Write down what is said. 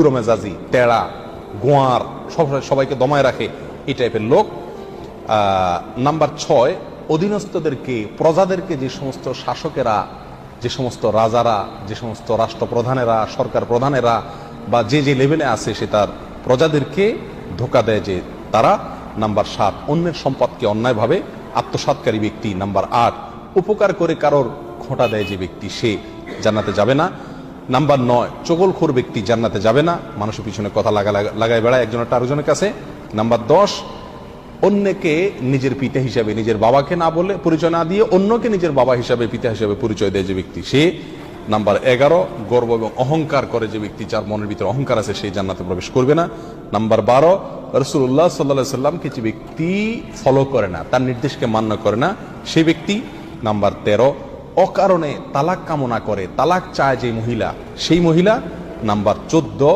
মেজাজি, তেড়া, গোয়ার, সবাইকে দমায় রাখে, এই টাইপের লোক। নাম্বার 6, অধীনস্থদেরকে, প্রজাদেরকে যে সমস্ত শাসকেরা, যে সমস্ত রাজারা, যে সমস্ত রাষ্ট্রপ্রধানেরা, সরকার প্রধানেরা বা যে যে লেভেলে আছে সে তার প্রজাদেরকে ধোঁকা দেয় যে তারা। নাম্বার 7, অন্যের সম্পদকে অন্যায়ভাবে আত্মসাৎকারী ব্যক্তি। নাম্বার 8, উপকার করে কারোর খোঁটা দেয় যে ব্যক্তি, সে জান্নাতে যাবে না। নাম্বার 9, চগলখোর ব্যক্তি জান্নাতে যাবে না, মানুষের পিছনে কথা লাগায় বেড়ায় একজনের আরেকজনের কাছে। নাম্বার 10, অন্যকে নিজের পিতা হিসাবে, নিজের বাবাকে না বলে, পরিচয় না দিয়ে অন্যকে নিজের বাবা হিসাবে, পিতা হিসাবে পরিচয় দেয় যে ব্যক্তি, সে। নাম্বার 11, গর্ব এবং অহংকার করে যে ব্যক্তি, যার মনের ভিতরে অহংকার আছে, সেই জান্নাতে প্রবেশ করবে না। নাম্বার 12, রাসূলুল্লাহ সাল্লাল্লাহু আলাইহি সাল্লামকে যে ব্যক্তি ফলো করে না, তার নির্দেশকে মান্য করে না, সেই ব্যক্তি। নাম্বার 13, অকারণে তালাক কামনা করে, তালাক চায় যে মহিলা, সেই মহিলা। নাম্বার 14,